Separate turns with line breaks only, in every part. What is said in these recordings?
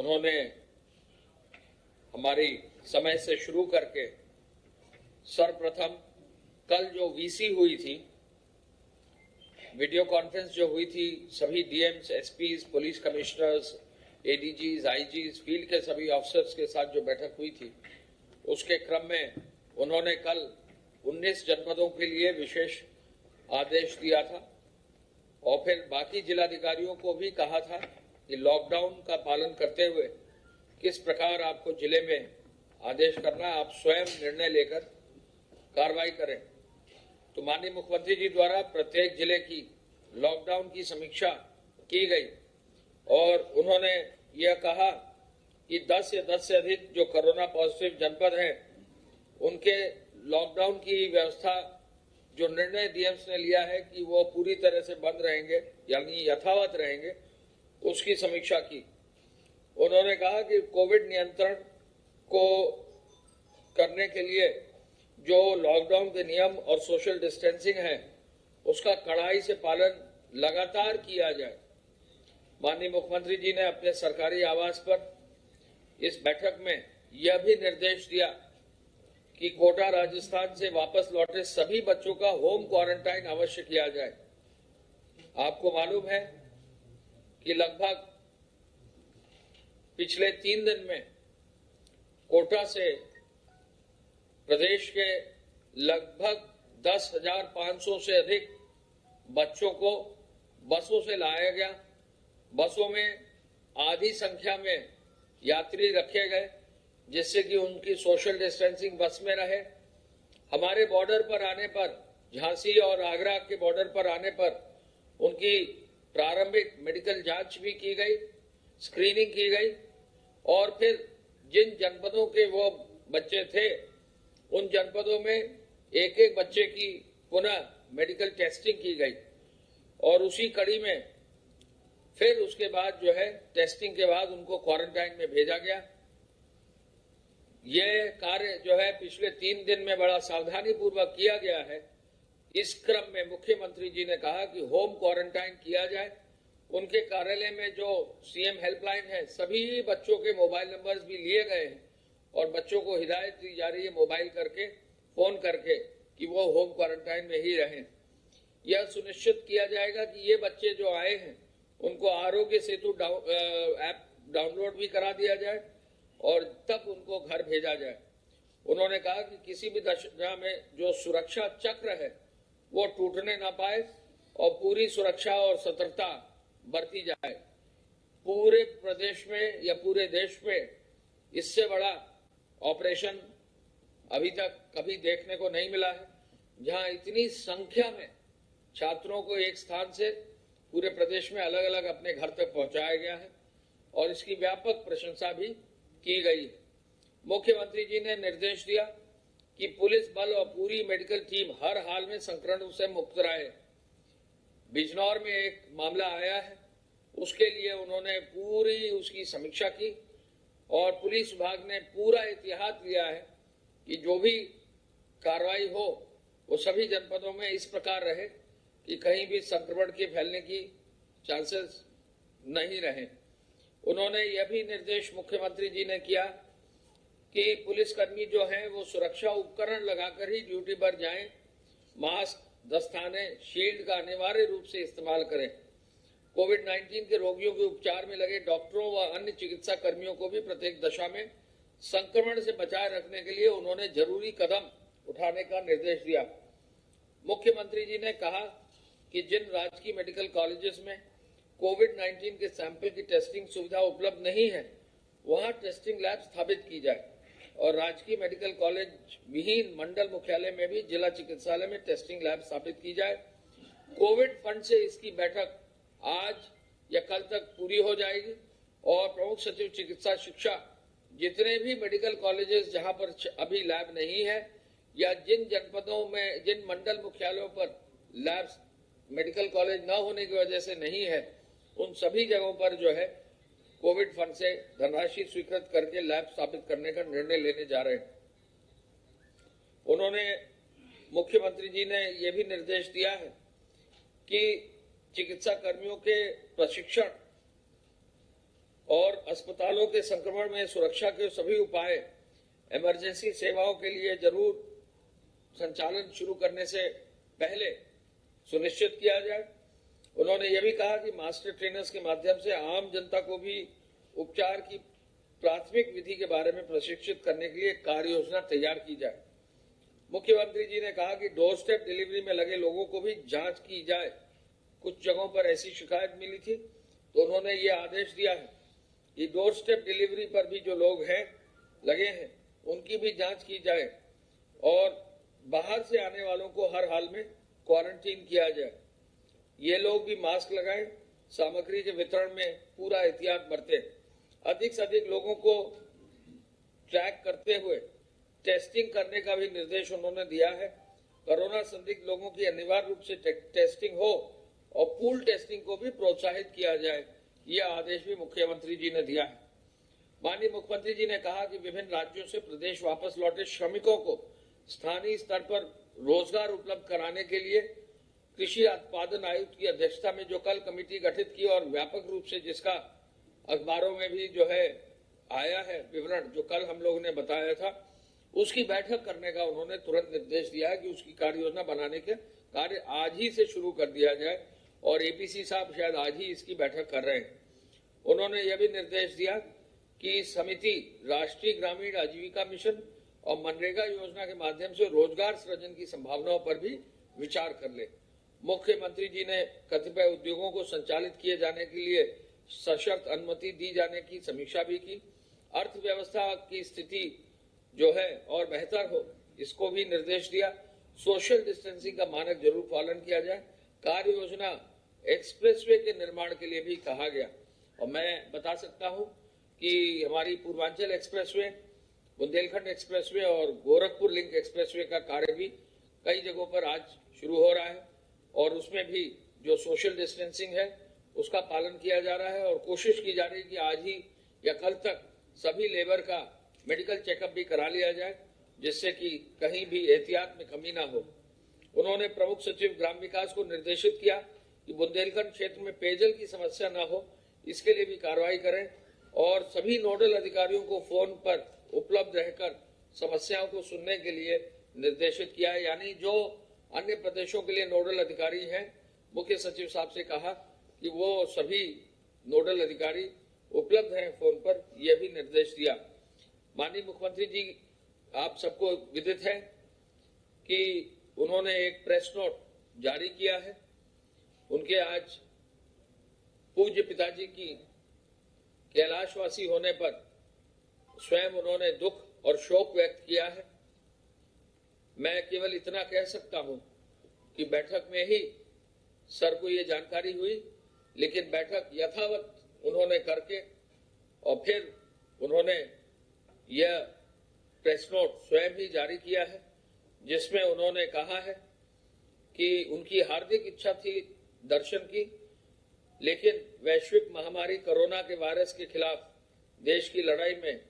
उन्होंने हमारी समय से शुरू करके सर्वप्रथम कल जो वीसी हुई थी, वीडियो कॉन्फ्रेंस जो हुई थी, सभी DMs, SPs, police commissioners, ADGs, IGs, field के सभी ऑफिसर्स के साथ जो बैठक हुई थी, उसके क्रम में उन्होंने कल 19 जनपदों के लिए विशेष आदेश दिया था और फिर बाकी जिलाधिकारियों को भी कहा था कि लॉकडाउन का पालन करते हुए किस प्रकार आपको जिले में आदेश करना है, आप स्वयं निर्णय लेकर कार्रवाई करें। तो माननीय मुख्यमंत्री जी द्वारा प्रत्येक जिले की लॉकडाउन की समीक्षा की गई और उन्होंने यह कहा कि 10 या 10 से अधिक जो कोरोना पॉजिटिव जनपद हैं, उनके लॉकडाउन की व्यवस्था जो निर्णय डीएम्स ने लिया है कि वो पूरी तरह से बंद रहेंगे, यानी यथावत रहेंगे, उसकी समीक्षा की। उन्होंने कहा कि कोविड नियंत्रण को करने के लिए जो लॉकडाउन के नियम और सोशल डिस्टेंसिंग है, उसका कड़ाई से पालन लगातार किया जाए। माननीय मुख्यमंत्री जी ने अपने सरकारी आवास पर इस बैठक में यह भी निर्देश दिया कि कोटा राजस्थान से वापस लौटे सभी बच्चों का होम क्वारंटाइन अवश्य किया जाए। आपको मालूम है कि लगभग पिछले 3 दिन में कोटा से प्रदेश के लगभग 10,500 से अधिक बच्चों को बसों से लाया गया। बसों में आधी संख्या में यात्री रखे गए जिससे कि उनकी सोशल डिस्टेंसिंग बस में रहे। हमारे बॉर्डर पर आने पर, झांसी और आगरा के बॉर्डर पर आने पर उनकी प्रारंभिक मेडिकल जांच भी की गई, स्क्रीनिंग की गई और फिर जिन जनपदों के वो बच्चे थे, उन जनपदों में एक एक बच्चे की पुनः मेडिकल टेस्टिंग की गई और उसी कड़ी में फिर उसके बाद जो है टेस्टिंग के बाद उनको क्वारंटाइन में भेजा गया। यह कार्य जो है पिछले 3 दिन में बड़ा सावधानी पूर्वक किया गया है। इस क्रम में मुख्यमंत्री जी ने कहा कि होम क्वारंटाइन किया जाए। उनके कार्यालय में जो सीएम हेल्पलाइन है, सभी बच्चों के मोबाइल नंबर्स भी लिए गए हैं और बच्चों को हिदायत दी जा रही है मोबाइल करके, फोन करके कि वो होम क्वारंटाइन में ही रहें। यह सुनिश्चित किया जाएगा कि ये बच्चे जो आए हैं उनको आरोग्य सेतु ऐप डाउनलोड भी करा दिया जाए और तब उनको घर भेजा जाए। उन्होंने कहा कि किसी भी दशा में जो सुरक्षा चक्र है वो टूटने ना पाए और पूरी सुरक्षा और सतर्कता बरती जाए। पूरे प्रदेश में या पूरे देश में इससे बड़ा ऑपरेशन अभी तक कभी देखने को नहीं मिला है, जहां इतनी संख्या में छात्रों को एक स्थान से पूरे प्रदेश में अलग अलग अपने घर तक पहुंचाया गया है और इसकी व्यापक प्रशंसा भी की गई है। मुख्यमंत्री जी ने निर्देश दिया कि पुलिस बल और पूरी मेडिकल टीम हर हाल में संक्रमण से मुक्त रहे। बिजनौर में एक मामला आया है, उसके लिए उन्होंने पूरी उसकी समीक्षा की और पुलिस विभाग ने पूरा एहतियात लिया है कि जो भी कार्रवाई हो वो सभी जनपदों में इस प्रकार रहे कि कहीं भी संक्रमण के फैलने की चांसेस नहीं रहे। उन्होंने यह भी निर्देश मुख्यमंत्री जी ने किया कि पुलिसकर्मी जो हैं वो सुरक्षा उपकरण लगाकर ही ड्यूटी पर जाएं, मास्क, दस्ताने, शील्ड का अनिवार्य रूप से इस्तेमाल करें। कोविड-19 के रोगियों के उपचार में लगे डॉक्टरों व अन्य चिकित्सा कर्मियों को भी प्रत्येक दशा में संक्रमण से बचाए रखने के लिए उन्होंने जरूरी कदम उठाने का निर्देश दिया। मुख्यमंत्री जी ने कहा कि जिन राजकीय मेडिकल कॉलेजेस में कोविड-19 के सैंपल की टेस्टिंग सुविधा उपलब्ध नहीं है, वहां टेस्टिंग लैब स्थापित की जाए और राजकीय मेडिकल कॉलेज विहीन मंडल मुख्यालय में भी जिला चिकित्सालय में टेस्टिंग लैब स्थापित की जाए। कोविड फंड से इसकी बैठक आज या कल तक पूरी हो जाएगी और प्रमुख सचिव चिकित्सा शिक्षा जितने भी मेडिकल कॉलेजेस जहां पर अभी लैब नहीं है या जिन जनपदों में, जिन मंडल मुख्यालयों पर लैब मेडिकल कॉलेज न होने की वजह से नहीं है, उन सभी जगहों पर जो है कोविड फंड से धनराशि स्वीकृत करके लैब स्थापित करने का निर्णय लेने जा रहे हैं। उन्होंने, मुख्यमंत्री जी ने यह भी निर्देश दिया है कि चिकित्सा कर्मियों के प्रशिक्षण और अस्पतालों के संक्रमण में सुरक्षा के सभी उपाय इमरजेंसी सेवाओं के लिए जरूर संचालन शुरू करने से पहले सुनिश्चित किया जाए। उन्होंने यह भी कहा कि मास्टर ट्रेनर्स के माध्यम से आम जनता को भी उपचार की प्राथमिक विधि के बारे में प्रशिक्षित करने के लिए कार्य योजना तैयार की जाए। मुख्यमंत्री जी ने कहा कि डोर स्टेप डिलीवरी में लगे लोगों को भी जांच की जाए। कुछ जगहों पर ऐसी शिकायत मिली थी तो उन्होंने ये आदेश दिया है कि डोर स्टेप डिलीवरी पर भी जो लोग हैं लगे हैं उनकी भी जांच की जाए और बाहर से आने वालों को हर हाल में क्वारंटीन किया जाए। ये लोग भी मास्क लगाएं, सामग्री के वितरण में पूरा एहतियात बरतें, अधिक से अधिक लोगों को ट्रैक करते हुए टेस्टिंग करने का भी निर्देश उन्होंने दिया है। कोरोना संदिग्ध लोगों की अनिवार्य रूप से टेस्टिंग हो और पूल टेस्टिंग को भी प्रोत्साहित किया जाए, यह आदेश भी मुख्यमंत्री जी ने दिया है। माननीय मुख्यमंत्री जी ने कहा कि विभिन्न राज्यों से प्रदेश वापस लौटे श्रमिकों को स्थानीय स्तर पर रोजगार उपलब्ध कराने के लिए कृषि उत्पादन आयुक्त की अध्यक्षता में जो कल कमेटी गठित की और व्यापक रूप से जिसका अखबारों में भी जो है आया है विवरण, जो कल हम लोगों ने बताया था, उसकी बैठक करने का उन्होंने तुरंत निर्देश दिया है कि उसकी कार्य योजना बनाने के कार्य आज ही से शुरू कर दिया जाए और एपीसी साहब शायद आज ही इसकी बैठक कर रहे हैं। उन्होंने यह भी निर्देश दिया कि समिति राष्ट्रीय ग्रामीण आजीविका मिशन और मनरेगा योजना के माध्यम से रोजगार सृजन की संभावनाओं पर भी विचार कर ले। मुख्यमंत्री जी ने कतिपय उद्योगों को संचालित किए जाने के लिए सशर्त अनुमति दी जाने की समीक्षा भी की। अर्थव्यवस्था की स्थिति जो है और बेहतर हो, इसको भी निर्देश दिया। सोशल डिस्टेंसिंग का मानक जरूर पालन किया जाए। कार्य योजना एक्सप्रेसवे के निर्माण के लिए भी कहा गया और मैं बता सकता हूं कि हमारी पूर्वांचल एक्सप्रेसवे, बुंदेलखंड एक्सप्रेसवे और गोरखपुर लिंक एक्सप्रेसवे का कार्य भी कई जगहों पर आज शुरू हो रहा है और उसमें भी जो सोशल डिस्टेंसिंग है उसका पालन किया जा रहा है और कोशिश की जा रही है कि आज ही या कल तक सभी लेबर का मेडिकल चेकअप भी करा लिया जाए, जिससे कि कहीं भी एहतियात में कमी ना हो। उन्होंने प्रमुख सचिव ग्राम विकास को निर्देशित किया कि बुंदेलखंड क्षेत्र में पेयजल की समस्या न हो, इसके लिए भी कार्रवाई करें और सभी नोडल अधिकारियों को फोन पर उपलब्ध रहकर समस्याओं को सुनने के लिए निर्देशित किया है। यानी जो अन्य प्रदेशों के लिए नोडल अधिकारी हैं, मुख्य सचिव साहब से कहा कि वो सभी नोडल अधिकारी उपलब्ध हैं फोन पर, यह भी निर्देश दिया। माननीय मुख्यमंत्री जी, आप सबको विदित है कि उन्होंने एक प्रेस नोट जारी किया है। उनके आज पूज्य पिताजी की कैलाशवासी होने पर स्वयं उन्होंने दुख और शोक व्यक्त किया है। मैं केवल इतना कह सकता हूं कि बैठक में ही सर को ये जानकारी हुई, लेकिन बैठक यथावत उन्होंने करके और फिर उन्होंने यह प्रेस नोट स्वयं ही जारी किया है, जिसमें उन्होंने कहा है कि उनकी हार्दिक इच्छा थी दर्शन की, लेकिन वैश्विक महामारी कोरोना के वायरस के खिलाफ देश की लड़ाई में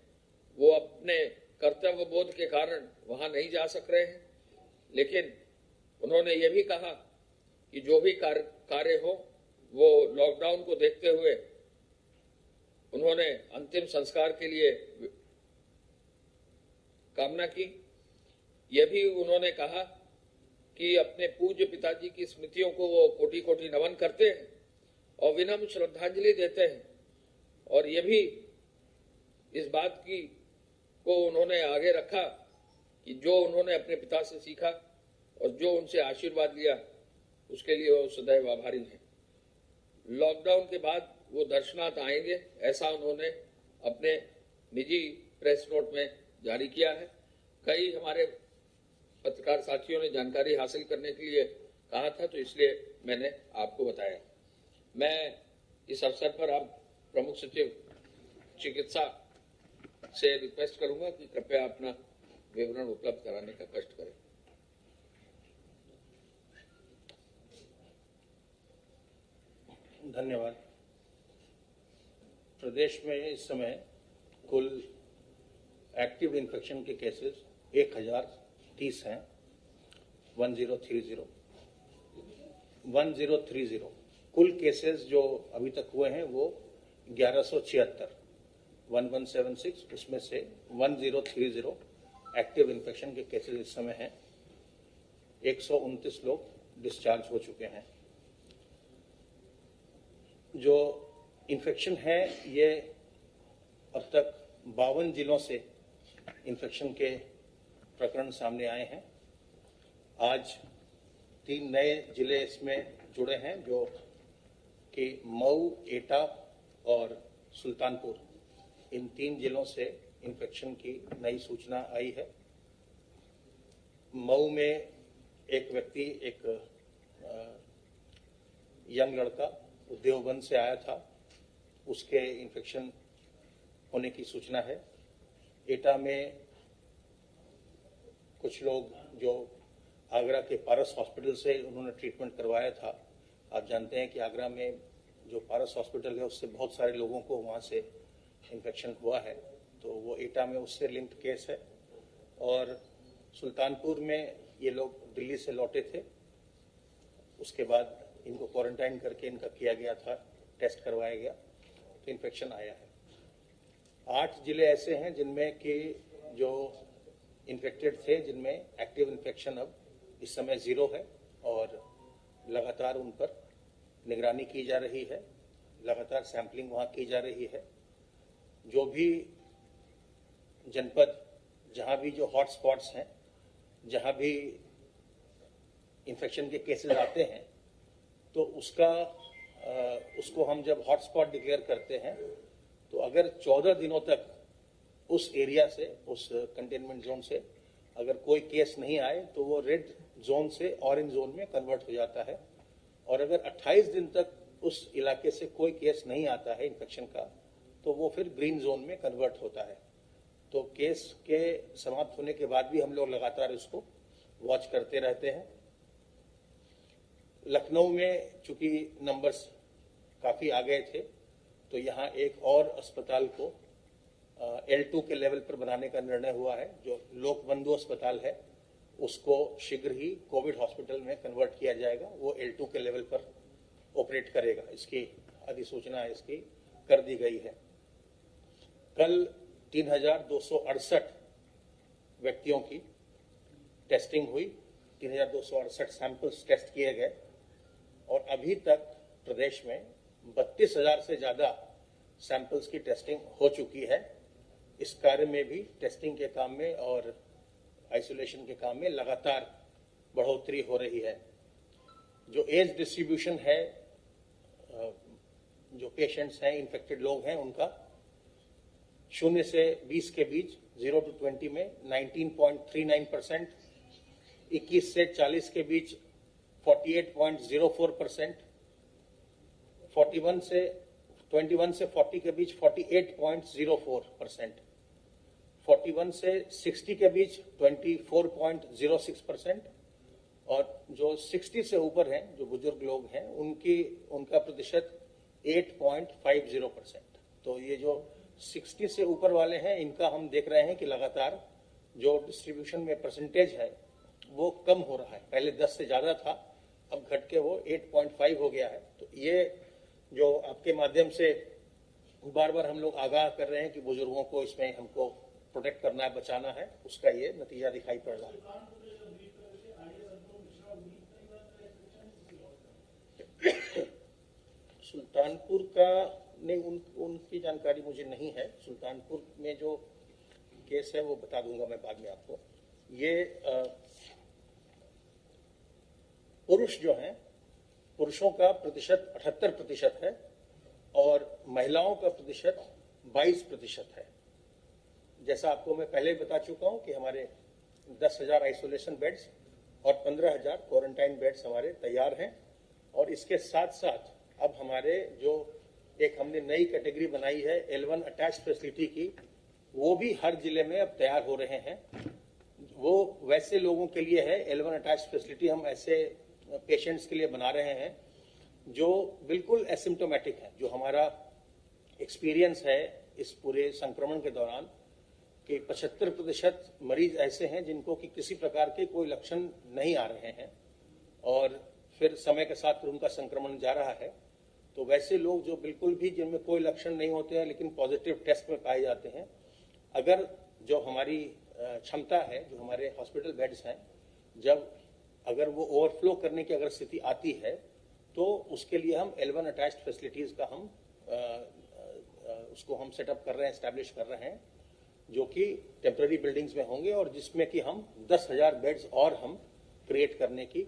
वो अपने कर्तव्य बोध के कारण वहां नहीं जा सक रहे हैं। लेकिन उन्होंने ये भी कहा कि जो भी कार्य हो वो लॉकडाउन को देखते हुए उन्होंने अंतिम संस्कार के लिए कामना की। यह भी उन्होंने कहा कि अपने पूज्य पिताजी की स्मृतियों को वो कोटि कोटि नमन करते हैं और विनम्र श्रद्धांजलि देते हैं और ये भी इस बात की को उन्होंने आगे रखा कि जो उन्होंने अपने पिता से सीखा और जो उनसे आशीर्वाद लिया उसके लिए वो सदैव आभारी हैं। लॉकडाउन के बाद वो दर्शनार्थ आएंगे, ऐसा उन्होंने अपने निजी प्रेस नोट में जारी किया है। कई हमारे पत्रकार साथियों ने जानकारी हासिल करने के लिए कहा था, तो इसलिए मैंने आपको बताया। मैं इस अवसर पर आप प्रमुख सचिव चिकित्सा से रिक्वेस्ट करूंगा कि कृपया अपना विवरण उपलब्ध कराने का कष्ट करें।
धन्यवाद। प्रदेश में इस समय कुल एक्टिव इन्फेक्शन के केसेस 1030 हैं। 1030 कुल केसेस जो अभी तक हुए हैं वो 1176। 1176, उसमें से 1030 एक्टिव इन्फेक्शन के केसेस इस समय हैं। 129 लोग डिस्चार्ज हो चुके हैं। जो इन्फेक्शन है ये अब तक 52 जिलों से इन्फेक्शन के प्रकरण सामने आए हैं। आज 3 नए जिले इसमें जुड़े हैं जो कि मऊ, एटा और सुल्तानपुर, इन 3 जिलों से इन्फेक्शन की नई सूचना आई है। मऊ में एक व्यक्ति, एक यंग लड़का देवबंद से आया था, उसके इन्फेक्शन होने की सूचना है। एटा में कुछ लोग जो आगरा के पारस हॉस्पिटल से उन्होंने ट्रीटमेंट करवाया था। आप जानते हैं कि आगरा में जो पारस हॉस्पिटल है उससे बहुत सारे लोगों को वहाँ से इन्फेक्शन हुआ है, तो वो एटा में उससे लिंक्ड केस है। और सुल्तानपुर में ये लोग दिल्ली से लौटे थे, उसके बाद इनको क्वारंटाइन करके इनका किया गया था, टेस्ट करवाया गया तो इन्फेक्शन आया है। 8 जिले ऐसे हैं जिनमें कि जो इन्फेक्टेड थे, जिनमें एक्टिव इन्फेक्शन अब इस समय 0 है और लगातार उन पर निगरानी की जा रही है, लगातार सैंपलिंग वहाँ की जा रही है। जो भी जनपद, जहाँ भी जो हॉट स्पॉट्स हैं, जहाँ भी इन्फेक्शन के केसेस आते हैं, तो उसको हम जब हॉट स्पॉट डिक्लेयर करते हैं तो अगर 14 दिनों तक उस एरिया से, उस कंटेनमेंट जोन से अगर कोई केस नहीं आए तो वो रेड जोन से ऑरेंज जोन में कन्वर्ट हो जाता है। और अगर 28 दिन तक उस इलाके से कोई केस नहीं आता है इन्फेक्शन का, तो वो फिर ग्रीन जोन में कन्वर्ट होता है। तो केस के समाप्त होने के बाद भी हम लोग लगातार इसको वॉच करते रहते हैं। लखनऊ में चूंकि नंबर्स काफ़ी आ गए थे, तो यहाँ एक और अस्पताल को L2 के लेवल पर बनाने का निर्णय हुआ है। जो लोकबंधु अस्पताल है उसको शीघ्र ही कोविड हॉस्पिटल में कन्वर्ट किया जाएगा, वो L2 के लेवल पर ऑपरेट करेगा। इसकी अधिसूचना इसकी कर दी गई है। कल 3268 व्यक्तियों की टेस्टिंग हुई, 3268 सैंपल्स टेस्ट किए गए और अभी तक प्रदेश में 32,000 से ज़्यादा सैंपल्स की टेस्टिंग हो चुकी है। इस कार्य में भी, टेस्टिंग के काम में और आइसोलेशन के काम में लगातार बढ़ोतरी हो रही है। जो एज डिस्ट्रीब्यूशन है, जो पेशेंट्स हैं, इन्फेक्टेड लोग हैं, उनका 0 से 20 के बीच 0 to 20 में 19.39%, 21 से 40 के बीच 48.04%, 21 से 40 के बीच 48.04%, 41 से 60 के बीच 24.06% और जो 60 से ऊपर हैं, जो बुजुर्ग लोग हैं, उनका प्रतिशत 8.50%। तो ये जो 60 से ऊपर वाले हैं, इनका हम देख रहे हैं कि लगातार जो डिस्ट्रीब्यूशन में परसेंटेज है वो कम हो रहा है। पहले 10 से ज़्यादा था, अब घट के वो 8.5 हो गया है। तो ये जो आपके माध्यम से बार बार हम लोग आगाह कर रहे हैं कि बुजुर्गों को इसमें हमको प्रोटेक्ट करना है, बचाना है, उसका ये नतीजा दिखाई पड़ रहा है। सुल्तानपुर का नहीं, उनकी जानकारी मुझे नहीं है। सुल्तानपुर में जो केस है वो बता दूंगा मैं बाद में आपको। ये पुरुष जो हैं, पुरुषों का प्रतिशत 78% है और महिलाओं का प्रतिशत 22% है। जैसा आपको मैं पहले बता चुका हूं कि हमारे 10,000 आइसोलेशन बेड्स और 15,000 क्वारंटाइन बेड्स हमारे तैयार हैं। और इसके साथ साथ अब हमारे जो एक हमने नई कैटेगरी बनाई है L1 अटैच्ड फैसिलिटी की, वो भी हर जिले में अब तैयार हो रहे हैं। वो वैसे लोगों के लिए है, L1 अटैच्ड फैसिलिटी हम ऐसे पेशेंट्स के लिए बना रहे हैं जो बिल्कुल एसिम्टोमेटिक है। जो हमारा एक्सपीरियंस है इस पूरे संक्रमण के दौरान कि 75% मरीज ऐसे हैं जिनको कि किसी प्रकार के कोई लक्षण नहीं आ रहे हैं और फिर समय के साथ उनका संक्रमण जा रहा है। तो वैसे लोग जो बिल्कुल भी जिनमें कोई लक्षण नहीं होते हैं लेकिन पॉजिटिव टेस्ट में पाए जाते हैं, अगर जो हमारी क्षमता है, जो हमारे हॉस्पिटल बेड्स हैं, जब अगर वो ओवरफ्लो करने की अगर स्थिति आती है तो उसके लिए हम L1 अटैच्ड फैसिलिटीज का उसको हम सेटअप कर रहे हैं, एस्टैब्लिश कर रहे हैं, जो कि टेम्पररी बिल्डिंग्स में होंगे और जिसमें कि हम 10,000 बेड्स और हम क्रिएट करने की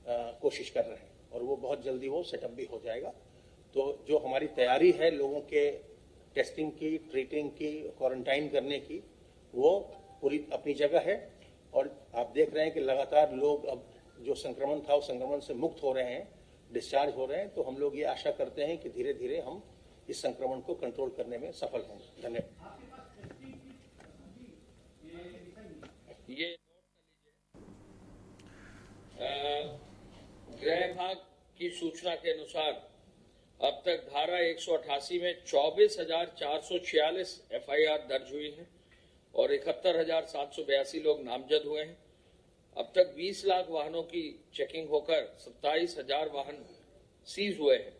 कोशिश कर रहे हैं और वो बहुत जल्दी वो सेटअप भी हो जाएगा। तो जो हमारी तैयारी है लोगों के टेस्टिंग की, ट्रीटिंग की, क्वारंटाइन करने की, वो पूरी अपनी जगह है और आप देख रहे हैं कि लगातार लोग अब जो संक्रमण था उस संक्रमण से मुक्त हो रहे हैं, डिस्चार्ज हो रहे हैं। तो हम लोग ये आशा करते हैं कि धीरे धीरे हम इस संक्रमण को कंट्रोल करने में सफल होंगे। धन्यवाद।
ये गृह विभाग की सूचना के अनुसार अब तक धारा 188 में 24,446 FIR दर्ज हुई है और 71,782 लोग नामजद हुए हैं। अब तक 20 लाख वाहनों की चेकिंग होकर 27,000 वाहन सीज हुए हैं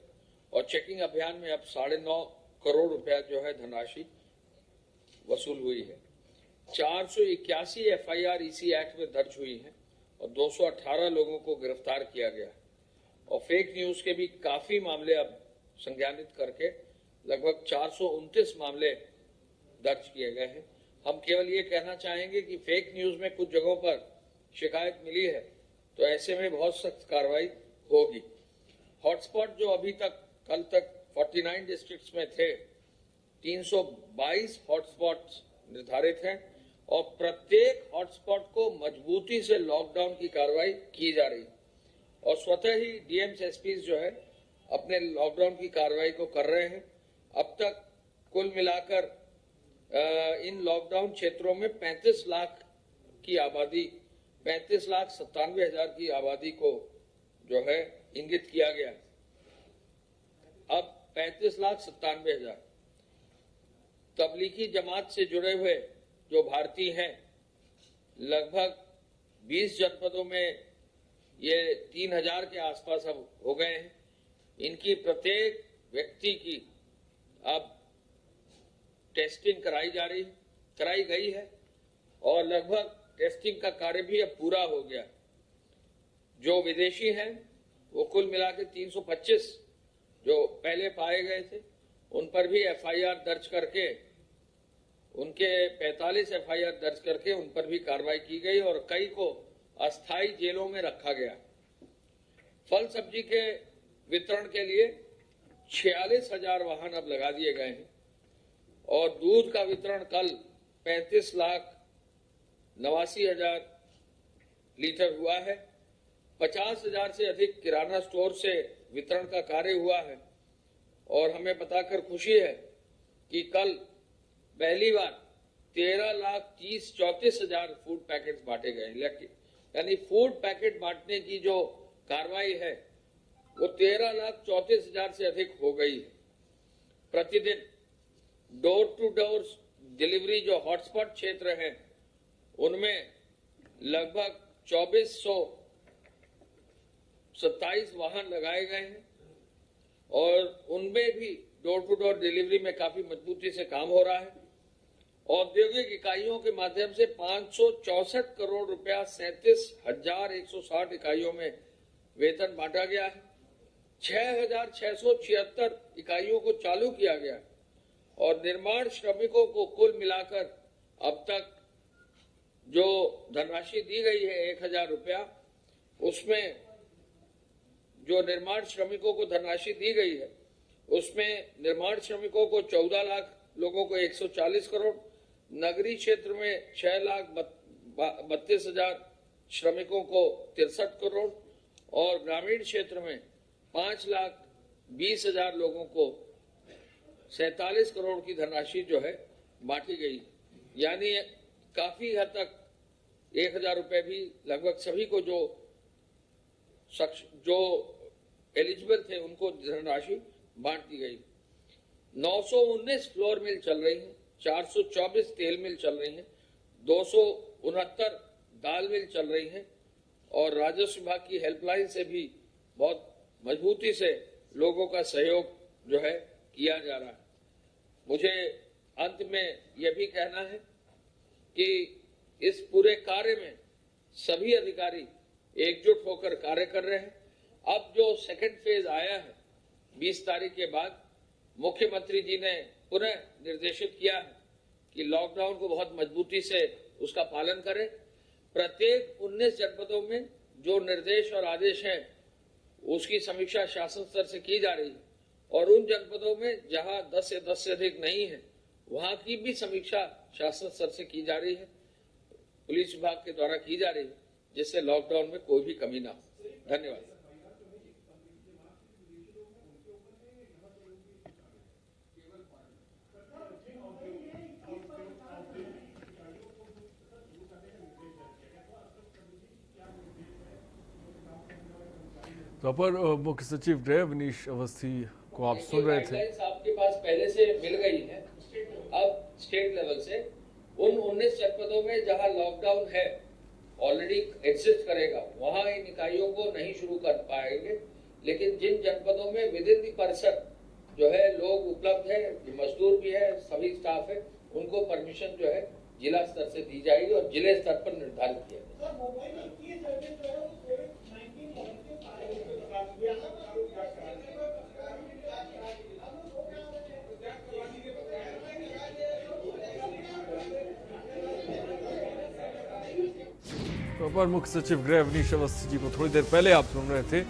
और चेकिंग अभियान में अब 9.5 करोड़ रुपया जो है धनराशि वसूल हुई है। 481 FIR इसी एक्ट में दर्ज हुई है और 218 लोगों को गिरफ्तार किया गया और फेक न्यूज के भी काफी मामले अब संज्ञानित करके लगभग 429 मामले दर्ज किए गए हैं। हम केवल ये कहना चाहेंगे कि फेक न्यूज में कुछ जगहों पर शिकायत मिली है तो ऐसे में बहुत सख्त कार्रवाई होगी। हॉटस्पॉट जो अभी तक कल तक 49 डिस्ट्रिक्ट्स में थे, 322 हॉटस्पॉट्स निर्धारित हैं और प्रत्येक हॉटस्पॉट को मजबूती से लॉकडाउन की कार्रवाई की जा रही है और स्वतः ही DMs SPs जो है अपने लॉकडाउन की कार्रवाई को कर रहे हैं। अब तक कुल मिलाकर इन लॉकडाउन क्षेत्रों में 35 लाख की आबादी, 35,97,000 की आबादी को जो है इंगित किया गया। अब 35,97,000 तबलीगी जमात से जुड़े हुए जो भारतीय हैं, लगभग 20 जनपदों में ये 3,000 के आसपास अब हो गए हैं। इनकी प्रत्येक व्यक्ति की अब टेस्टिंग कराई गई है और लगभग टेस्टिंग का कार्य भी अब पूरा हो गया। जो विदेशी हैं वो कुल मिला के 325 जो पहले पाए गए थे उन पर भी FIR दर्ज करके, उनके 45 FIR दर्ज करके उन पर भी कार्रवाई की गई और कई को अस्थायी जेलों में रखा गया। फल सब्जी के वितरण के लिए 46,000 वाहन अब लगा दिए गए हैं और दूध का वितरण कल 35,89,000 लीटर हुआ है। 50,000 से अधिक किराना स्टोर से वितरण का कार्य हुआ है और हमें बताकर खुशी है कि कल पहली बार 13,34,000 फूड पैकेट्स बांटे गए। यानी फूड पैकेट बांटने की जो कार्रवाई है वो 13,34,000 से अधिक हो गई है। प्रतिदिन डोर टू डोर डिलीवरी जो हॉटस्पॉट क्षेत्र हैं उनमें लगभग 2,427 वाहन लगाए गए हैं और उनमें भी डोर टू डोर डिलीवरी में काफी मजबूती से काम हो रहा है। औद्योगिक इकाइयों के माध्यम से 564 करोड़ रुपया 37,160 इकाइयों में वेतन बांटा गया है। 6,676 इकाइयों को चालू किया गया और निर्माण श्रमिकों को कुल मिलाकर अब तक जो धनराशि दी गई है 1,000 रुपया, उसमें जो निर्माण श्रमिकों को धनराशि दी गई है उसमें निर्माण श्रमिकों को 14 लाख लोगों को 140 करोड़, नगरीय क्षेत्र में 6,32,000 श्रमिकों को 63 करोड़ और ग्रामीण क्षेत्र में 5,20,000 लोगों को 47 करोड़ की धनराशि जो है बांटी गई। यानी काफी हद तक 1,000 रुपए भी लगभग सभी को जो एलिजिबल थे उनको धनराशि बांट दी गई। 919 फ्लोर मिल चल रही हैं, 424 तेल मिल चल रही हैं, 269 दाल मिल चल रही हैं और राजस्व विभाग की हेल्पलाइन से भी बहुत मजबूती से लोगों का सहयोग जो है किया जा रहा है। मुझे अंत में यह भी कहना है कि इस पूरे कार्य में सभी अधिकारी एकजुट होकर कार्य कर रहे हैं। अब जो सेकंड फेज आया है 20 तारीख के बाद, मुख्यमंत्री जी ने पुनः निर्देशित किया है कि लॉकडाउन को बहुत मजबूती से उसका पालन करें। प्रत्येक 19 जनपदों में जो निर्देश और आदेश हैं उसकी समीक्षा शासन स्तर से की जा रही है और उन जनपदों में जहां 10 से अधिक नहीं है वहां की भी समीक्षा शासन स्तर से की जा रही है, पुलिस विभाग के द्वारा की जा रही है, जिससे लॉकडाउन में कोई भी कमी ना हो। धन्यवाद।
तो अपर मुख्य सचिव गृह विनीश अवस्थी को आप सुन रहे थे।
आपके पास पहले से मिल गई है। अब स्टेट लेवल से उन 19 जनपदों में जहां लॉकडाउन है ऑलरेडी एग्जिस्ट करेगा, वहां इन इकाइयों को नहीं शुरू कर पाएंगे, लेकिन जिन जनपदों में विद इन द परिसर जो है लोग उपलब्ध है, मजदूर भी है, सभी स्टाफ है, उनको परमिशन जो है जिला स्तर से दी जाएगी और जिले स्तर पर निर्धारित किया जाएगा।
तो अपर मुख्य सचिव गृह विनीश अवस्थी जी को थोड़ी देर पहले आप सुन रहे थे।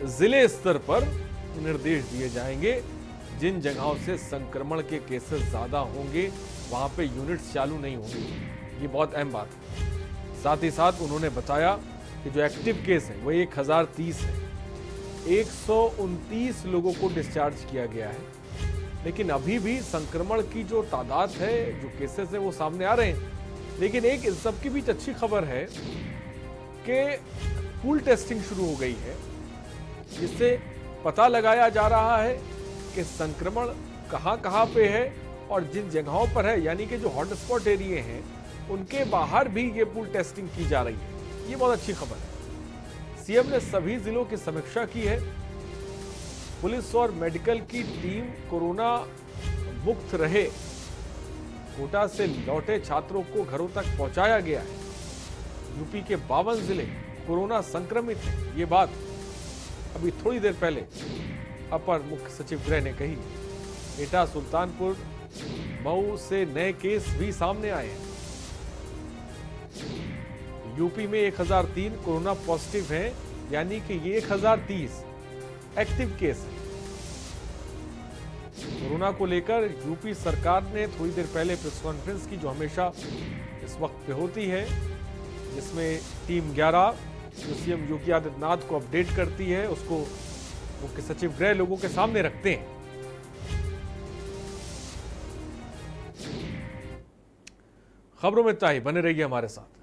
जिले स्तर पर निर्देश दिए जाएंगे, जिन जगहों से संक्रमण के केसेस ज्यादा होंगे वहां पे यूनिट्स चालू नहीं होंगी। ये बहुत अहम बात है। साथ ही साथ उन्होंने बताया कि जो एक्टिव केस है वो 1030 है, 129 लोगों को डिस्चार्ज किया गया है, लेकिन अभी भी संक्रमण की जो तादाद है, जो केसेस है वो सामने आ रहे हैं। लेकिन एक इस सब के बीच अच्छी खबर है कि पूल टेस्टिंग शुरू हो गई है, जिससे पता लगाया जा रहा है कि संक्रमण कहां पे है और जिन जगहों पर है, यानी कि जो हॉटस्पॉट एरिया हैं उनके बाहर भी ये पूल टेस्टिंग की जा रही है। ये बहुत अच्छी खबर है। सीएम ने सभी जिलों की समीक्षा की है। पुलिस और मेडिकल की टीम कोरोना मुक्त रहे। कोटा से लौटे छात्रों को घरों तक पहुंचाया गया है। यूपी के 52 जिले कोरोना संक्रमित हैं। ये बात अभी थोड़ी देर पहले अपर मुख्य सचिव गृह ने कही। एटा, सुल्तानपुर, मऊ से नए केस भी सामने आए हैं। यूपी में 1003 कोरोना पॉजिटिव हैं, यानी कि ये 1030 एक्टिव केस है। कोरोना को लेकर यूपी सरकार ने थोड़ी देर पहले प्रेस कॉन्फ्रेंस की, जो हमेशा इस वक्त पे होती है, जिसमें टीम 11 जो सीएम योगी आदित्यनाथ को अपडेट करती है, उसको मुख्य सचिव गृह लोगों के सामने रखते हैं। खबरों में इतना ही, बने रहिए हमारे साथ।